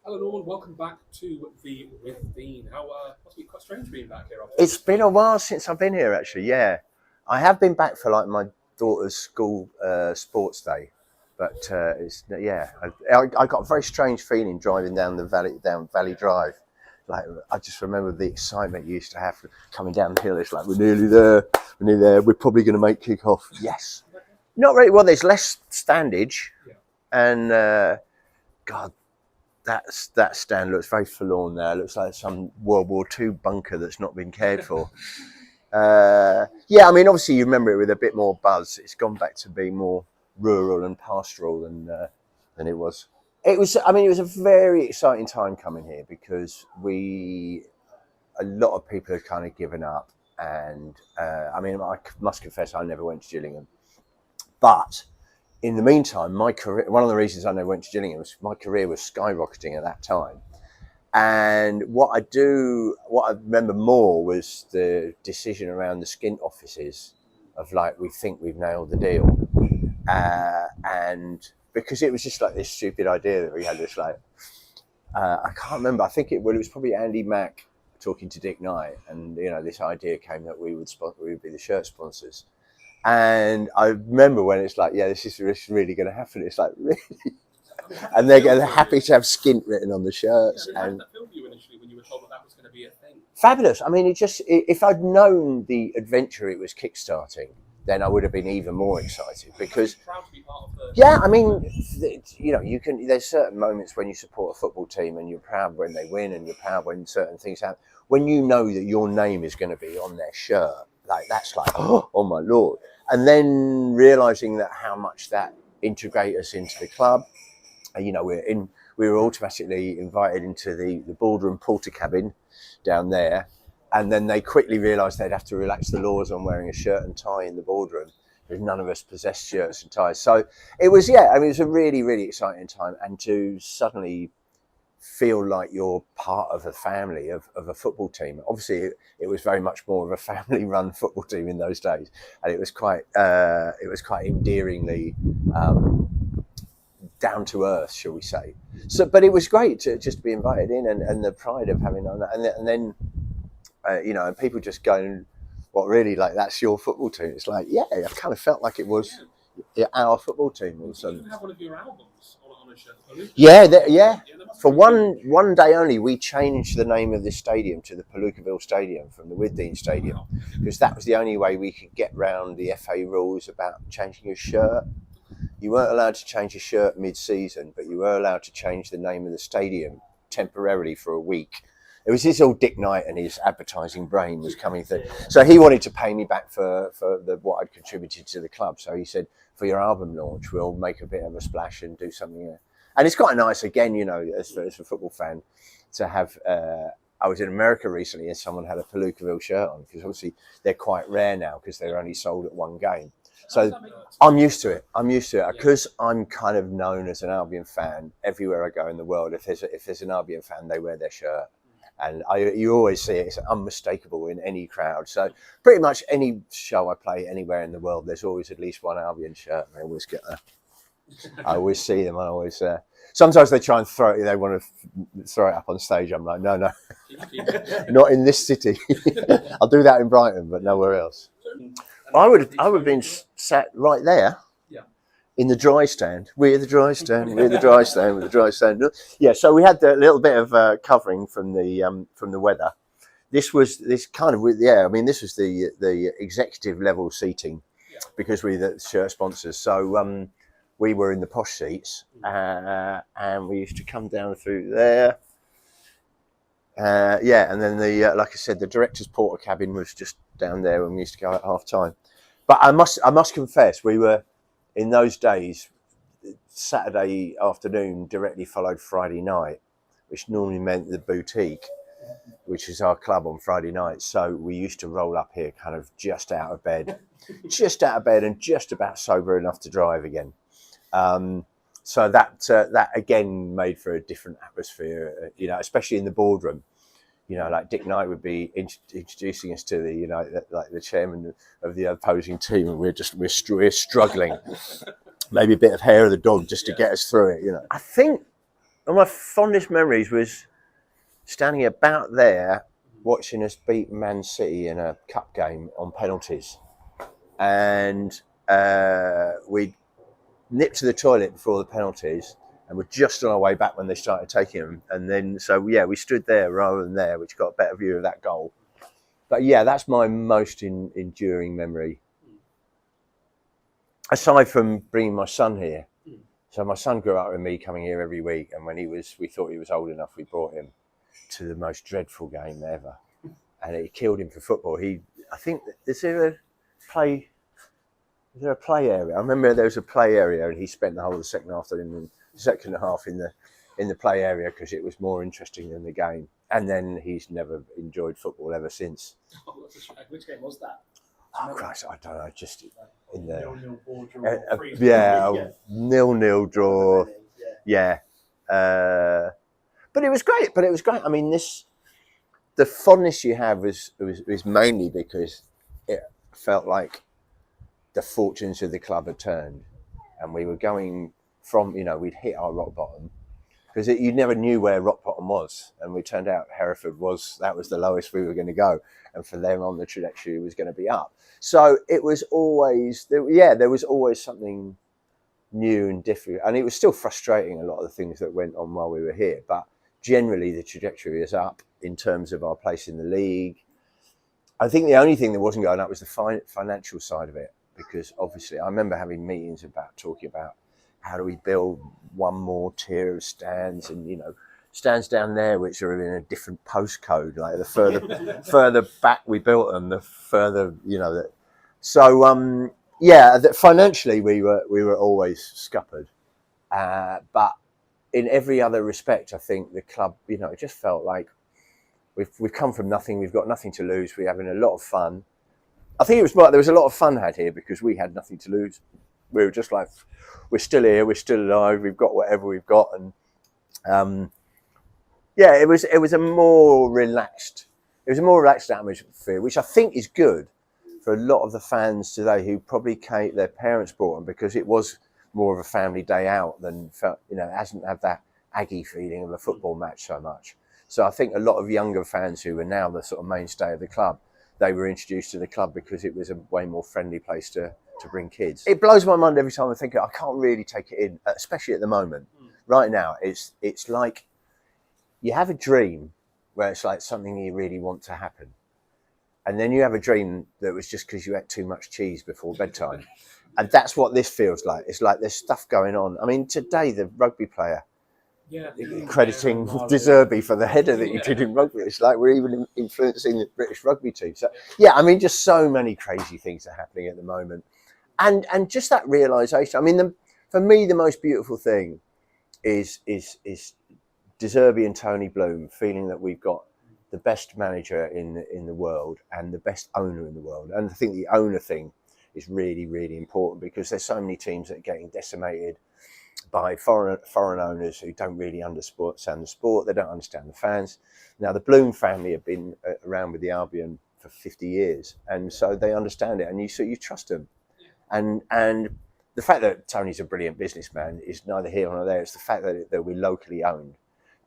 Hello, Norman. Welcome back to the Withdean. Must be quite strange being back here. It's been a while since I've been here, actually. Yeah, I have been back for like my daughter's school sports day, but I got a very strange feeling driving down Valley Drive. Like I just remember the excitement you used to have coming down the hill. It's like we're nearly there, We're probably going to make kick off. Yes, not really. Well, there's less standage, and God. That stand looks very forlorn now. It looks like some World War II bunker that's not been cared for. Yeah, I mean, obviously you remember it with a bit more buzz. It's gone back to being more rural and pastoral than it was. It was a very exciting time coming here because a lot of people had kind of given up. And I must confess, I never went to Gillingham. But in the meantime, my career, one of the reasons I never went to Gillingham was my career was skyrocketing at that time. And what I remember more was the decision around the skint offices of like, we think we've nailed the deal. And because it was just like this stupid idea that we had this like, I can't remember, I think it was probably Andy Mack talking to Dick Knight. And, this idea came that we would be the shirt sponsors. And I remember when it's like, yeah, this is really going to happen. It's like, really? And they're happy to have skint written on the shirts. How did that feel for you initially when you were told that was going to be a thing? Fabulous. I mean, if I'd known the adventure it was kickstarting, then I would have been even more excited because, proud to be part of the... yeah, I mean, there's certain moments when you support a football team and you're proud when they win and you're proud when certain things happen. When you know that your name is going to be on their shirt, like that's like, oh my Lord. And then realizing that how much that integrate us into the club. We were automatically invited into the boardroom porter cabin down there. And then they quickly realized they'd have to relax the laws on wearing a shirt and tie in the boardroom because none of us possessed shirts and ties. So it was, it was a really, really exciting time. And to suddenly feel like you're part of a family of a football team. Obviously, it was very much more of a family-run football team in those days, and it was quite endearingly down to earth, shall we say? So, but it was great to just be invited in, and the pride of having done that, and then and people just going, "What really? Like that's your football team?" It's like, yeah, I kind of felt like it was our football team. You can have one of your albums on a shirt. Yeah. For one day only, we changed the name of this stadium to the Palookaville Stadium from the Withdean Stadium because that was the only way we could get round the FA rules about changing your shirt. You weren't allowed to change your shirt mid-season, but you were allowed to change the name of the stadium temporarily for a week. It was his old Dick Knight and his advertising brain was coming through. So he wanted to pay me back for what I'd contributed to the club. So he said, for your album launch, we'll make a bit of a splash and do something. And it's quite nice, again, as a football fan, to have... I was in America recently and someone had a Palookaville shirt on because obviously they're quite rare now because they're only sold at one game. So I'm used to it. Because I'm kind of known as an Albion fan everywhere I go in the world. If there's an Albion fan, they wear their shirt. And you always see it. It's unmistakable in any crowd. So pretty much any show I play anywhere in the world, there's always at least one Albion shirt. And I always see them. Sometimes they try and they want to throw it up on stage. I'm like, no, not in this city. I'll do that in Brighton, but nowhere else. I would have been sat right there. In the dry stand. We're the dry stand. Yeah, so we had a little bit of covering from the weather. This was the executive level seating because we're the shirt sponsors. So we were in the posh seats and we used to come down through there. And then like I said, the director's porter cabin was just down there when we used to go at half time. But I must confess, we were, in those days, Saturday afternoon directly followed Friday night, which normally meant the boutique, which is our club on Friday night. So we used to roll up here kind of just out of bed and just about sober enough to drive again. So that again made for a different atmosphere, especially in the boardroom. Like Dick Knight would be introducing us to the chairman of the opposing team, and we're struggling. Maybe a bit of hair of the dog just to get us through it. I think one of my fondest memories was standing about there watching us beat Man City in a cup game on penalties. And we nipped to the toilet before the penalties and we're just on our way back when they started taking them. And then, so yeah, we stood there rather than there, which got a better view of that goal. But yeah, that's my most enduring memory. Aside from bringing my son here. So my son grew up with me coming here every week. And when we thought he was old enough, we brought him to the most dreadful game ever. And it killed him for football. I think, is there a play area? I remember there was a play area and he spent the whole of the second half in the play area because it was more interesting than the game. And then he's never enjoyed football ever since. Oh, which game was that? Oh Christ, I don't know. Just in the 0-0 ball draw. yeah, 0-0 draw. Yeah, but it was great. I mean, the fondness you have was mainly because it felt like the fortunes of the club had turned, and we were going from we'd hit our rock bottom. Because you never knew where rock bottom was, and we turned out Hereford was the lowest we were going to go, and from there on the trajectory was going to be up. So it was always there was always something new and different, and it was still frustrating a lot of the things that went on while we were here. But generally, the trajectory is up in terms of our place in the league. I think the only thing that wasn't going up was the financial side of it, because obviously I remember having meetings talking about how do we build one more tier of stands, and stands down there which are in a different postcode. Like the further back we built them, the further So financially we were always scuppered, but in every other respect, I think the club, it just felt like we've come from nothing. We've got nothing to lose. We're having a lot of fun. I think there was a lot of fun had here because we had nothing to lose. We were just like, we're still here, we're still alive, we've got whatever we've got, and it was a more relaxed atmosphere, which I think is good for a lot of the fans today who probably their parents brought them because it was more of a family day out than felt, it hasn't had that Aggie feeling of a football match so much. So I think a lot of younger fans who are now the sort of mainstay of the club, they were introduced to the club because it was a way more friendly place to bring kids. It blows my mind every time I think I can't really take it in, especially at the moment. Right now, it's like you have a dream where it's like something you really want to happen. And then you have a dream that was just because you ate too much cheese before bedtime. And that's what this feels like. It's like there's stuff going on. I mean, today the rugby player crediting De Zerbi for the header that he did in rugby. It's like we're even influencing the British rugby team. So I mean, just so many crazy things are happening at the moment. And just that realisation. I mean, for me, the most beautiful thing is De Zerbi and Tony Bloom feeling that we've got the best manager in the world and the best owner in the world. And I think the owner thing is really, really important because there's so many teams that are getting decimated by foreign owners who don't really understand the sport. They don't understand the fans. Now, the Bloom family have been around with the Albion for 50 years, and so they understand it, and you trust them. And the fact that Tony's a brilliant businessman is neither here nor there. It's the fact that we're locally owned,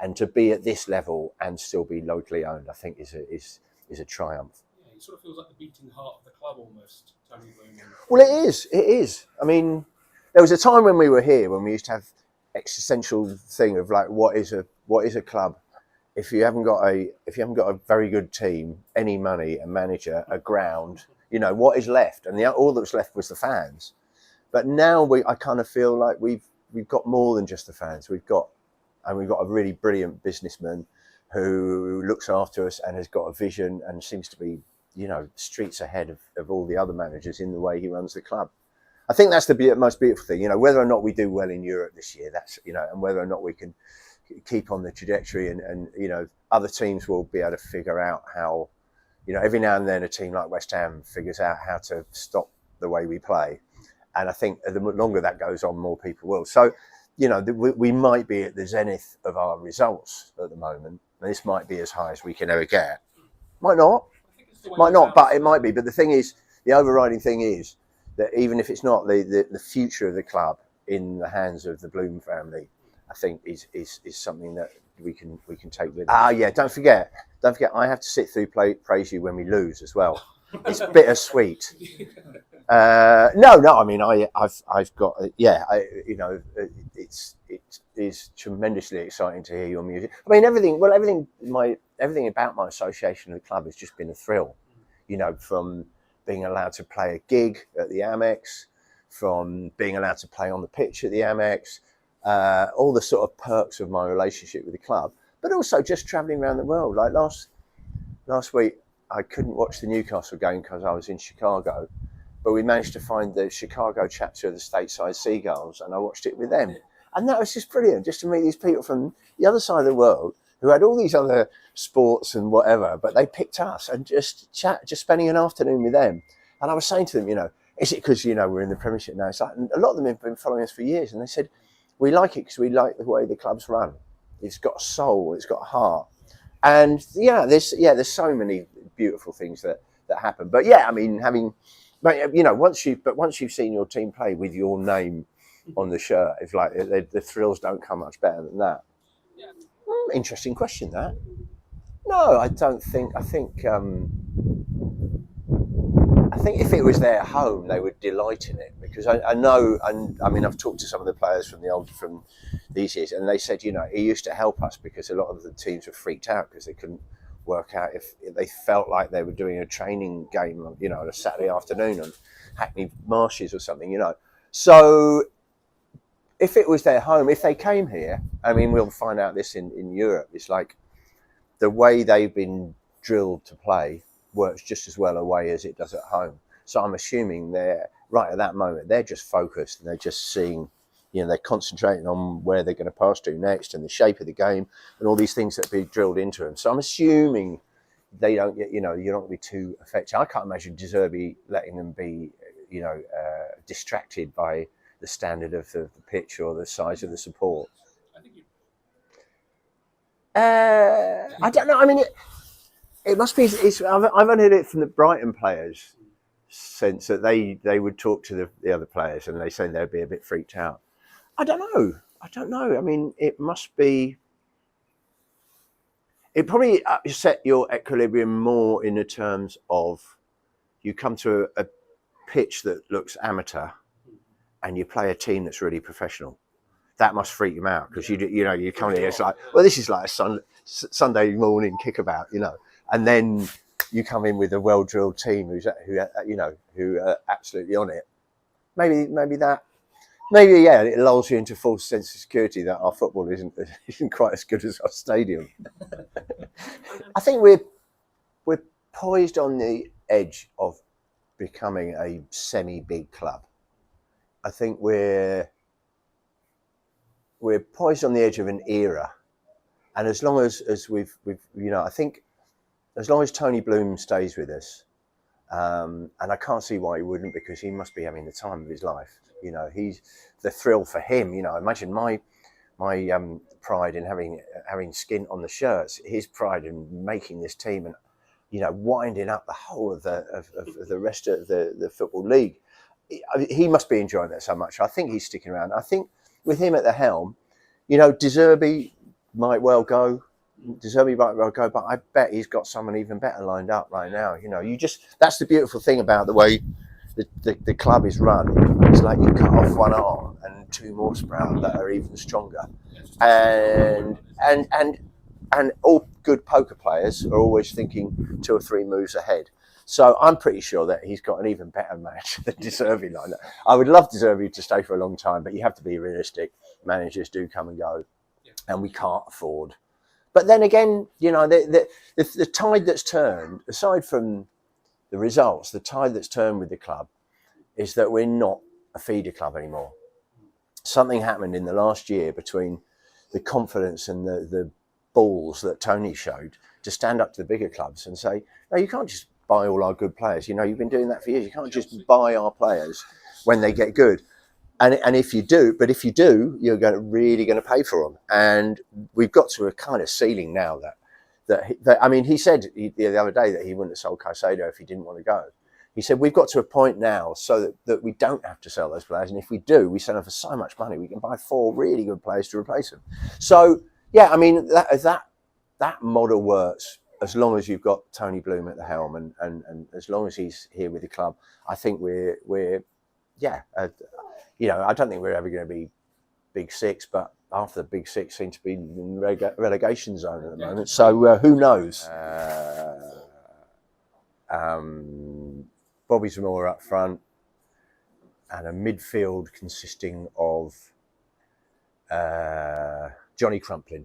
and to be at this level and still be locally owned, I think is a triumph. Yeah, it sort of feels like the beating heart of the club almost, Tony Bloom. Well, it is. I mean, there was a time when we were here when we used to have existential thing of like, what is a club? If you haven't got a very good team, any money, a manager, a ground, what is left? And all that was left was the fans. But now I kind of feel like we've got more than just the fans. We've got a really brilliant businessman who looks after us and has got a vision and seems to be, streets ahead of all the other managers in the way he runs the club. I think that's the most beautiful thing, whether or not we do well in Europe this year, that's, and whether or not we can keep on the trajectory and other teams will be able to figure out how, every now and then a team like West Ham figures out how to stop the way we play. And I think the longer that goes on, more people will. So, we might be at the zenith of our results at the moment. This might be as high as we can ever get. Might not, but it might be. But the thing is, the overriding thing is, that even if it's not the future of the club in the hands of the Bloom family, I think is something that we can take with us. Ah, yeah, don't forget, I have to sit through praise you when we lose as well. It's bittersweet. No. I mean, I've got it is tremendously exciting to hear your music. I mean, everything about my association with the club has just been a thrill. You know, from being allowed to play a gig at the Amex, from being allowed to play on the pitch at the Amex, all the sort of perks of my relationship with the club, but also just travelling around the world. Like last week, I couldn't watch the Newcastle game because I was in Chicago, but we managed to find the Chicago chapter of the stateside Seagulls, and I watched it with them. And that was just brilliant, just to meet these people from the other side of the world who had all these other sports and whatever, but they picked us and just spending an afternoon with them. And I was saying to them, you know, is it because, you know, we're in the Premiership now? It's like, and a lot of them have been following us for years, and they said, we like it because we like the way the club's run. It's got a soul, it's got a heart. And there's so many beautiful things that happen. But yeah, I mean, once you've seen your team play with your name on the shirt, it's like the thrills don't come much better than that. Interesting question, that. No, I don't think. I think if it was their home, they would delight in it, because I know, and I mean, I've talked to some of the players from these years, and they said, you know, it used to help us because a lot of the teams were freaked out because they couldn't work out if they felt like they were doing a training game, you know, on a Saturday afternoon on Hackney Marshes or something, you know. So if it was their home, if they came here, I mean, we'll find out this in Europe, it's like the way they've been drilled to play works just as well away as it does at home. So I'm assuming they're right at that moment, they're just focused and they're just seeing, you know, they're concentrating on where they're going to pass to next and the shape of the game and all these things that be drilled into them. So I'm assuming they don't get, you know, you're not going to be too affected. I can't imagine De Zerbi letting them be, you know, distracted by the standard of the pitch or the size of the support. I don't know. I mean, it must be. I've only heard it from the Brighton players, sense that they would talk to the other players and they say they'd be a bit freaked out. I don't know. I mean, it must be. It probably set your equilibrium more in the terms of you come to a pitch that looks amateur and you play a team that's really professional. That must freak them out because you come in here, it's like, well, this is like a Sunday morning kickabout, you know, and then you come in with a well-drilled team who are absolutely on it. Maybe it lulls you into a false sense of security that our football isn't quite as good as our stadium. I think we're poised on the edge of becoming a semi-big club. I think we're poised on the edge of an era, and as long as we've I think as long as Tony Bloom stays with us, and I can't see why he wouldn't, because he must be having the time of his life. You know, he's the thrill for him. You know, imagine my pride in having skin on the shirts, his pride in making this team, and you know, winding up the whole of the rest of the football league. He must be enjoying that so much. I think he's sticking around. I think with him at the helm, you know, De Zerbi might well go, but I bet he's got someone even better lined up right now. You know, that's the beautiful thing about the way the club is run. It's like you cut off one arm and two more sprout that are even stronger. And all good poker players are always thinking 2 or 3 moves ahead. So I'm pretty sure that he's got an even better match than De Zerbi lined up. I would love De Zerbi to stay for a long time, but you have to be realistic. Managers do come and go, and we can't afford. But then again, you know, the tide that's turned, aside from the results, the tide that's turned with the club is that we're not a feeder club anymore. Something happened in the last year between the confidence and the balls that Tony showed to stand up to the bigger clubs and say, no, you can't just buy all our good players. You know, you've been doing that for years. You can't just buy our players when they get good. And if you do, you're really going to pay for them. And we've got to a kind of ceiling now that I mean, he said the other day that he wouldn't have sold Caicedo if he didn't want to go. He said, we've got to a point now so that we don't have to sell those players. And if we do, we sell them for so much money, we can buy 4 really good players to replace them. So, yeah, I mean, that model works as long as you've got Tony Bloom at the helm and as long as he's here with the club. I think we're you know, I don't think we're ever going to be Big Six, but after the Big Six seem to be in relegation zone at the moment. So who knows? Bobby Zamora up front and a midfield consisting of Johnny Crumplin.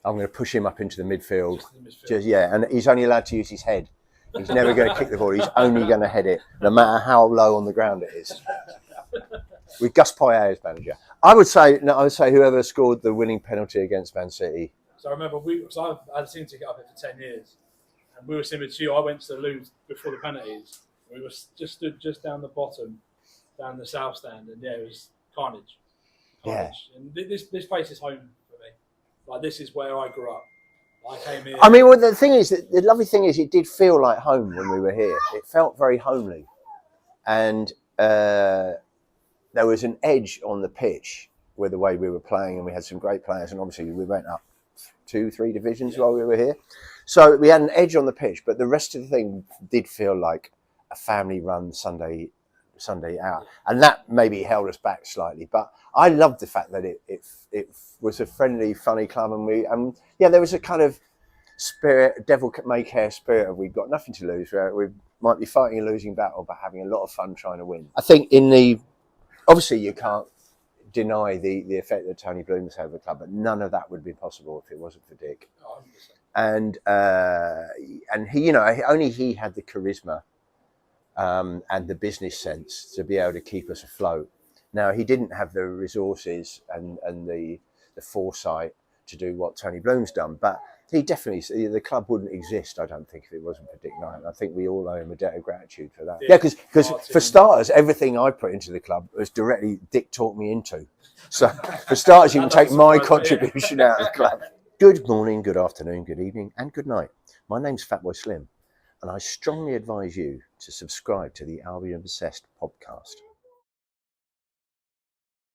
I'm going to push him up into the midfield. And he's only allowed to use his head. He's never going to kick the ball. He's only going to head it, no matter how low on the ground it is. With Gus Poyet as manager, I would say whoever scored the winning penalty against Man City. So I remember I've had a season ticket up here for 10 years, and we were similar to you. I went to the loo before the penalties. We were stood just down the bottom, down the south stand, and it was carnage. Yeah. And this place is home for me. Like, this is where I grew up. I came here. I mean, well, the thing is, the lovely thing is, it did feel like home when we were here. It felt very homely, and there was an edge on the pitch with the way we were playing, and we had some great players, and obviously we went up 2-3 divisions while we were here. So we had an edge on the pitch, but the rest of the thing did feel like a family-run Sunday out, and that maybe held us back slightly. But I loved the fact that it was a friendly, funny club, and there was a kind of spirit, devil may care spirit of we've got nothing to lose. We might be fighting a losing battle, but having a lot of fun trying to win. I think obviously you can't deny the effect that Tony Bloom's had on the club, but none of that would be possible if it wasn't for Dick. 100%. And he, you know, only he had the charisma and the business sense to be able to keep us afloat. Now, he didn't have the resources and the foresight to do what Tony Bloom's done, but he definitely, the club wouldn't exist, I don't think, if it wasn't for Dick Knight. I think we all owe him a debt of gratitude for that. Yeah, because for starters, everything I put into the club was directly Dick taught me into. So for starters, you can take my contribution out of the club. Good morning, good afternoon, good evening, and good night. My name's Fatboy Slim, and I strongly advise you to subscribe to the Albion Obsessed podcast.